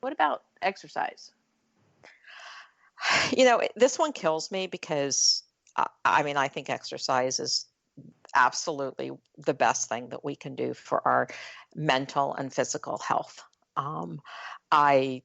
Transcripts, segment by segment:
What about exercise? This one kills me because I think exercise is absolutely the best thing that we can do for our mental and physical health. I,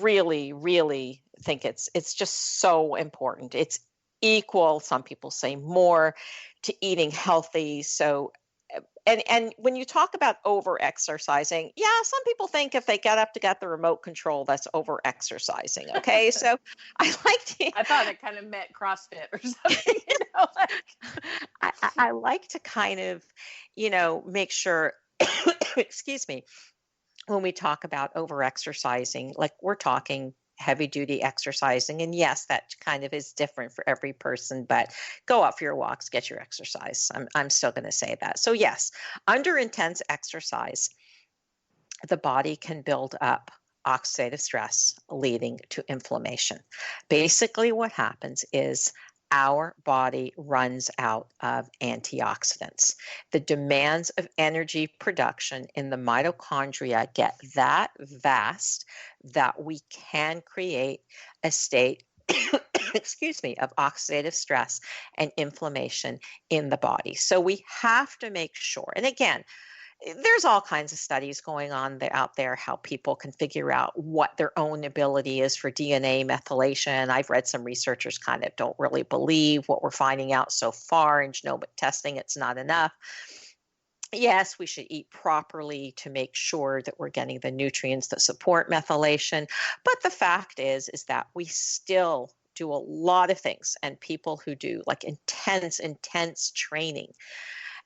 really, really think it's just so important. It's equal, some people say more, to eating healthy. So and when you talk about over exercising, yeah, some people think if they get up to get the remote control, that's over exercising. Okay. So I like to I thought it kind of meant CrossFit or something, I like to kind of, make sure, excuse me, when we talk about over exercising, like we're talking heavy duty exercising. And yes, that kind of is different for every person, but go out for your walks, get your exercise. I'm still going to say that. So yes, under intense exercise, the body can build up oxidative stress leading to inflammation. Basically, what happens is our body runs out of antioxidants. The demands of energy production in the mitochondria get that vast that we can create a state excuse me, of oxidative stress and inflammation in the body. So we have to make sure, and again, there's all kinds of studies going on out there how people can figure out what their own ability is for DNA methylation. I've read some researchers kind of don't really believe what we're finding out so far in genomic testing. It's not enough. Yes, we should eat properly to make sure that we're getting the nutrients that support methylation. But the fact is that we still do a lot of things, and people who do like intense training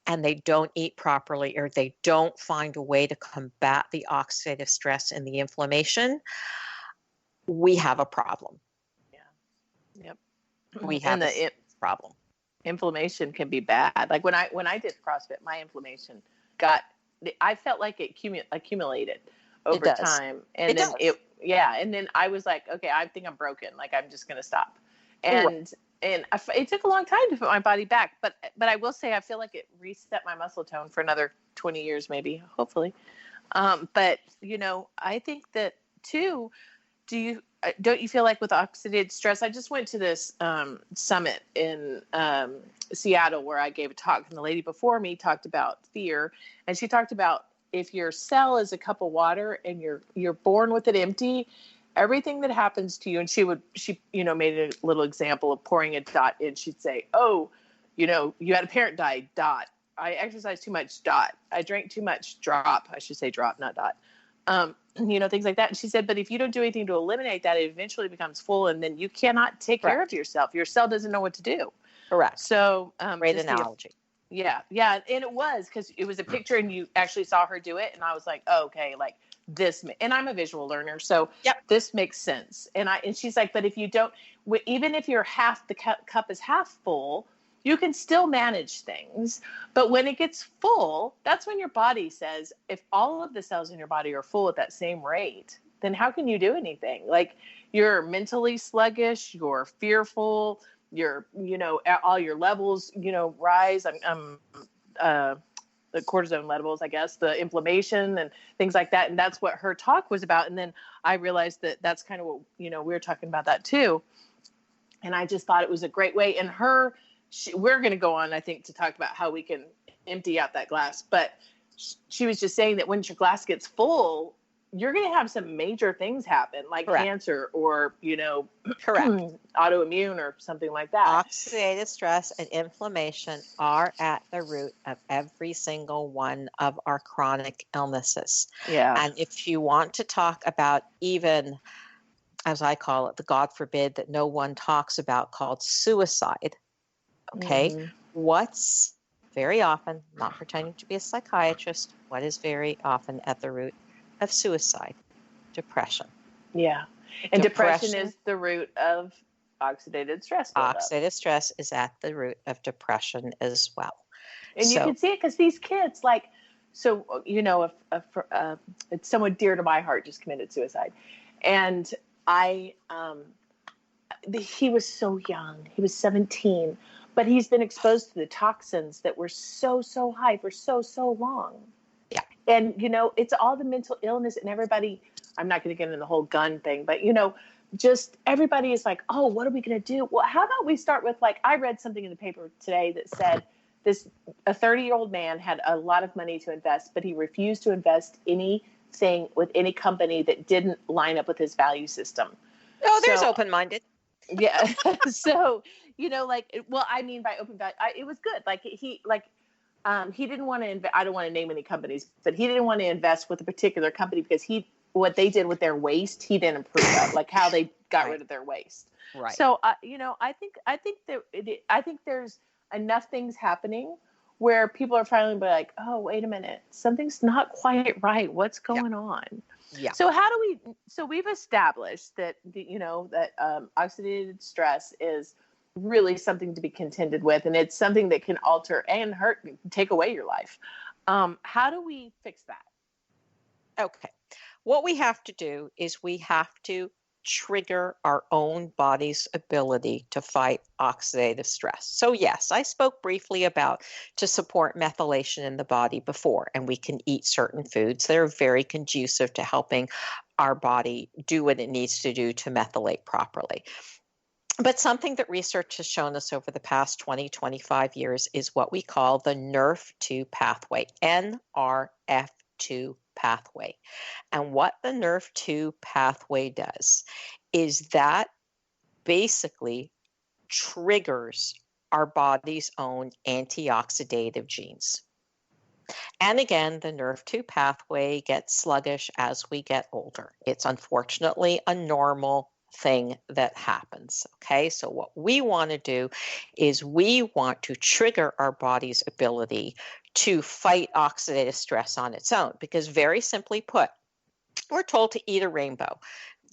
and they don't eat properly, or they don't find a way to combat the oxidative stress and the inflammation, we have a problem. Yeah. Yep. We have a problem. Inflammation can be bad. Like when I did CrossFit, my inflammation I felt like it accumulated over time. And then and then I was like, okay, I think I'm broken. Like I'm just going to stop. And it took a long time to put my body back, but I will say I feel like it reset my muscle tone for another 20 years, maybe, hopefully. But I think that too. Don't you feel like with oxidative stress? I just went to this summit in Seattle where I gave a talk, and the lady before me talked about fear, and she talked about if your cell is a cup of water and you're born with it empty, everything that happens to you, and she made a little example of pouring a dot in. She'd say, oh, you had a parent die, dot. I exercised too much, dot. I drank too much, drop. I should say drop, not dot. Things like that. And she said, but if you don't do anything to eliminate that, it eventually becomes full, and then you cannot take care of yourself. Your cell doesn't know what to do. Correct. So, great analogy. Yeah. And it was, because it was a picture and you actually saw her do it. And I was like, oh, okay, like this, and I'm a visual learner. So this makes sense. And she's like, but if you don't, even if you're the cup is half full, you can still manage things. But when it gets full, that's when your body says, if all of the cells in your body are full at that same rate, then how can you do anything? Like you're mentally sluggish, you're fearful, all your levels, rise. The cortisone levels, I guess, the inflammation and things like that. And that's what her talk was about. And then I realized that that's kind of what, we were talking about that too. And I just thought it was a great way. And we're going to go on, I think, to talk about how we can empty out that glass. But she was just saying that when your glass gets full, you're going to have some major things happen, like cancer or, autoimmune or something like that. Oxidative stress and inflammation are at the root of every single one of our chronic illnesses. Yeah. And if you want to talk about even, as I call it, the God forbid that no one talks about, called suicide, okay, what's very often, not pretending to be a psychiatrist, what is very often at the root of suicide? Depression. Yeah. And depression is the root of oxidative stress buildup. Oxidative stress is at the root of depression as well. And you can see it because these kids, it's someone dear to my heart just committed suicide. And he was so young. He was 17. But he's been exposed to the toxins that were so, so high for so, so long. Yeah. And, it's all the mental illness, and everybody I'm not going to get into the whole gun thing, but you know, just everybody is like, oh, what are we going to do? Well, how about we start with, like, I read something in the paper today that said a 30-year-old man had a lot of money to invest, but he refused to invest anything with any company that didn't line up with his value system. Oh, there's open-minded. Yeah. So, you know, like, well, I mean, by open value, it was good. Like he didn't want to I don't want to name any companies, but he didn't want to invest with a particular company because what they did with their waste, he didn't approve of, like how they got rid of their waste. Right. So, you know, I think there's enough things happening where people are finally be like, oh, wait a minute, something's not quite right. What's going on? Yeah. So so we've established that, oxidative stress is really something to be contended with, and it's something that can alter and take away your life. How do we fix that? Okay. What we have to do is we have to trigger our own body's ability to fight oxidative stress. So yes, I spoke briefly about to support methylation in the body before, and we can eat certain foods that are very conducive to helping our body do what it needs to do to methylate properly. But something that research has shown us over the past 20, 25 years is what we call the NRF2 pathway, NRF2 pathway. And what the NRF2 pathway does is that basically triggers our body's own antioxidative genes. And again, the NRF2 pathway gets sluggish as we get older. It's unfortunately a normal thing that happens. Okay, so what we want to do is we want to trigger our body's ability to fight oxidative stress on its own, because very simply put, we're told to eat a rainbow,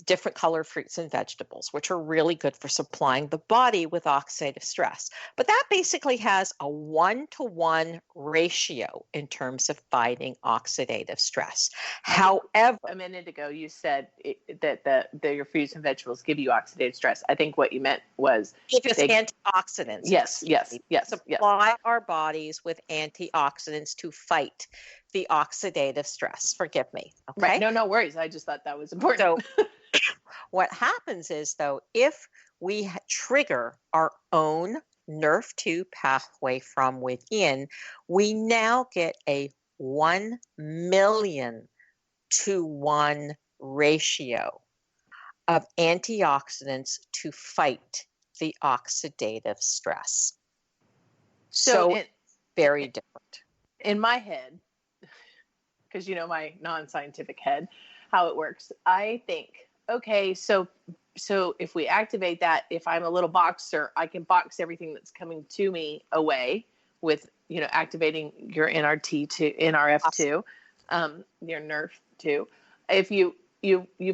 different colored fruits and vegetables, which are really good for supplying the body with oxidative stress. But that basically has a 1-to-1 ratio in terms of fighting oxidative stress. However, a minute ago, you said that your fruits and vegetables give you oxidative stress. I think what you meant was give us antioxidants. Yes. Supply our bodies with antioxidants to fight the oxidative stress. Forgive me. Okay. Right. No worries. I just thought that was important. So what happens is, though, if we trigger our own NRF2 pathway from within, we now get a 1,000,000-to-1 ratio of antioxidants to fight the oxidative stress. So very different. In my head, because you know my non-scientific head, how it works, I think, okay, so if we activate that, if I'm a little boxer, I can box everything that's coming to me away with, you know, activating your NRF2, your NRF2. If you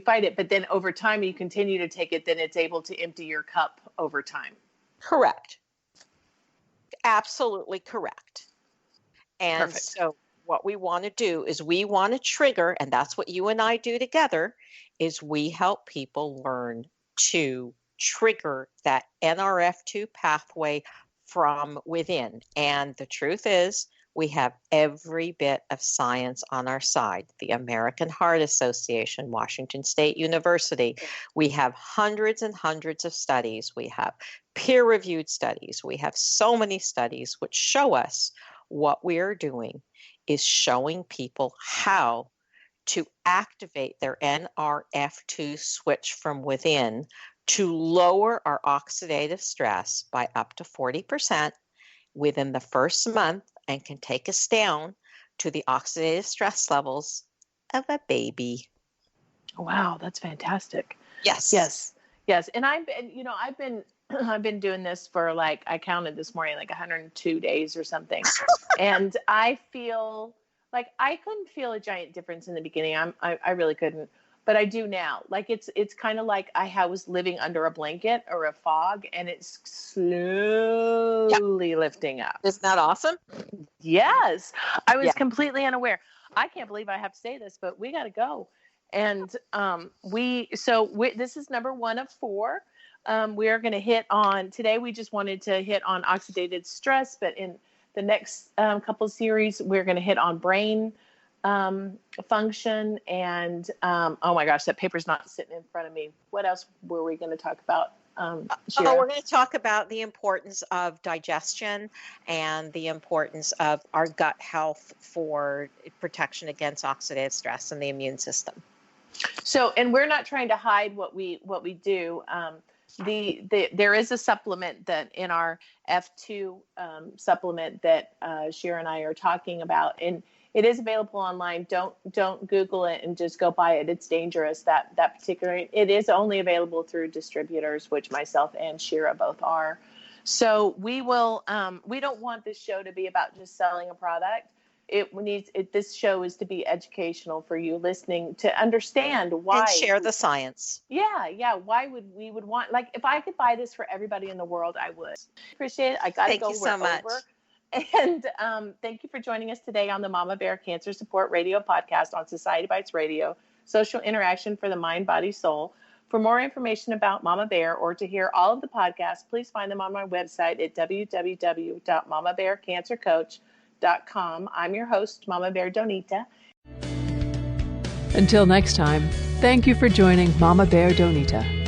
fight it, but then over time you continue to take it, then it's able to empty your cup over time. Correct. Absolutely correct. And Perfect. So what we want to do is we want to trigger, and that's what you and I do together, is we help people learn to trigger that NRF2 pathway from within. And the truth is, we have every bit of science on our side. The American Heart Association, Washington State University. We have hundreds and hundreds of studies. We have peer-reviewed studies. We have so many studies which show us what we are doing is showing people how to activate their NRF2 switch from within to lower our oxidative stress by up to 40% within the first month, and can take us down to the oxidative stress levels of a baby. Wow, that's fantastic. Yes. And I've been doing this for, like, I counted this morning, like 102 days or something. And I feel like I couldn't feel a giant difference in the beginning. I really couldn't, but I do now. Like it's kind of like I was living under a blanket or a fog, and it's slowly lifting up. Isn't that awesome? Yes. I was completely unaware. I can't believe I have to say this, but we got to go. And this is number 1 of 4. We are going to hit on today. We just wanted to hit on oxidative stress, but in the next couple of series, we're going to hit on brain function. And oh my gosh, that paper's not sitting in front of me. What else were we going to talk about? We're going to talk about the importance of digestion and the importance of our gut health for protection against oxidative stress and the immune system. So, and we're not trying to hide what we do. There is a supplement that in our F2 supplement that Shira and I are talking about, and it is available online. Don't Google it and just go buy it. It's dangerous. That particular, it is only available through distributors, which myself and Shira both are. So we will. We don't want this show to be about just selling a product. This show is to be educational for you listening to understand why, and share the science. Yeah. Why would we want, like, if I could buy this for everybody in the world, I would. Appreciate it. I got to go. Thank you so much. And thank you for joining us today on the Mama Bear Cancer Support Radio podcast on Society Bites Radio, social interaction for the mind, body, soul. For more information about Mama Bear or to hear all of the podcasts, please find them on my website at www.mamabearcancercoach.com. I'm your host, Mama Bear Donita. Until next time, thank you for joining Mama Bear Donita.